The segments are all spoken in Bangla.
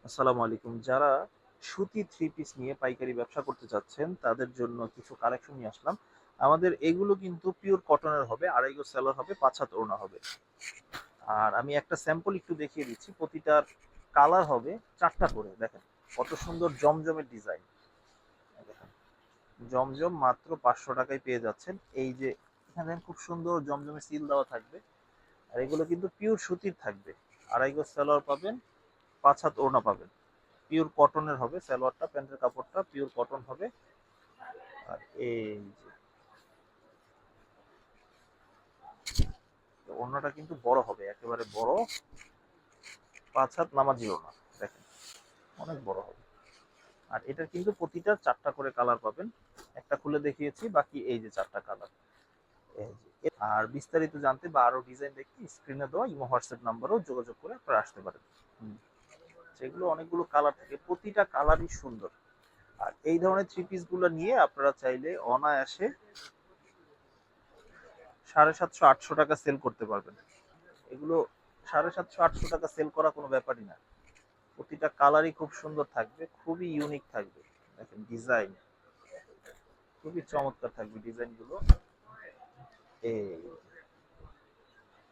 আসসালামু আলাইকুম। যারা সুতি থ্রি পিস নিয়ে পাইকারি ব্যবসা করতে চাচ্ছেন তাদের জন্য কিছু কালেকশন নিয়ে আসলাম। আমাদের এগুলো কিন্তু পিওর কটনের হবে, আড়াই গজ সেলোয়ার হবে, ৫ হাত ওড়না হবে। আর আমি একটা স্যাম্পল একটু দেখিয়ে দিচ্ছি। প্রতিটার কালার হবে ৪টা করে। দেখেন কত সুন্দর জমজমের ডিজাইন। দেখেন জমজম মাত্র ৫০০ টাকায় পেয়ে যাচ্ছেন। এই যে এখানে খুব সুন্দর জমজমের সিল দেওয়া থাকবে। আর এগুলো কিন্তু পিওর সুতির থাকবে। আড়াই গজ সেলোয়ার পাবেন, ৫ হাত ওড়না পাবেন। পিওর কটনের হবে সালোয়ারটা, প্যান্টের কাপড়টা পিওর কটন হবে। আর এই যে ওড়নাটা কিন্তু বড় হবে, একেবারে বড়, ৫ হাত নামাজিও না। দেখেন অনেক বড় হবে। আর এটার কিন্তু প্রতিটা ৪টা করে কালার পাবেন। একটা খুলে দেখিয়েছি, বাকি এই যে ৪টা কালার। এই যে আর বিস্তারিত জানতে বা আরো ডিজাইন দেখতে স্ক্রিনে দেওয়া ইমো হোয়াটসঅ্যাপ নাম্বারেও যোগাযোগ করে আপনারা আসতে পারেন। সেগুলো অনেকগুলো কালার থাকে, প্রতিটা কালারই সুন্দর। আর এই ধরনের থ্রি পিস গুলো নিয়ে আপনারা চাইলে অনায়াসে ৭৫০-৮০০ টাকা সেল করতে পারবেন। এগুলো ৭৫০-৮০০ টাকা সেল করা কোনো ব্যাপারই না। প্রতিটা কালারই খুব সুন্দর থাকবে, খুবই ইউনিক থাকবে। দেখেন ডিজাইন খুবই চমৎকার থাকবে ডিজাইন গুলো। এই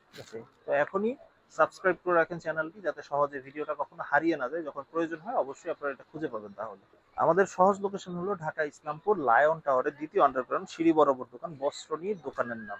ঠিক আছে, তো এখনই সাবস্ক্রাইব করে রাখেন চ্যানেলটি, যাতে সহজে ভিডিওটা কখনো হারিয়ে না যায়। যখন প্রয়োজন হয় অবশ্যই আপনারা এটা খুঁজে পাবেন। তাহলে আমাদের সহজ লোকেশন হলো ঢাকা ইসলামপুর লায়ন টাওয়ারের দ্বিতীয় আন্ডারগ্রাউন্ড সিঁড়ি বরাবর দোকান, বস্ত্র নিয়ে দোকানের নাম।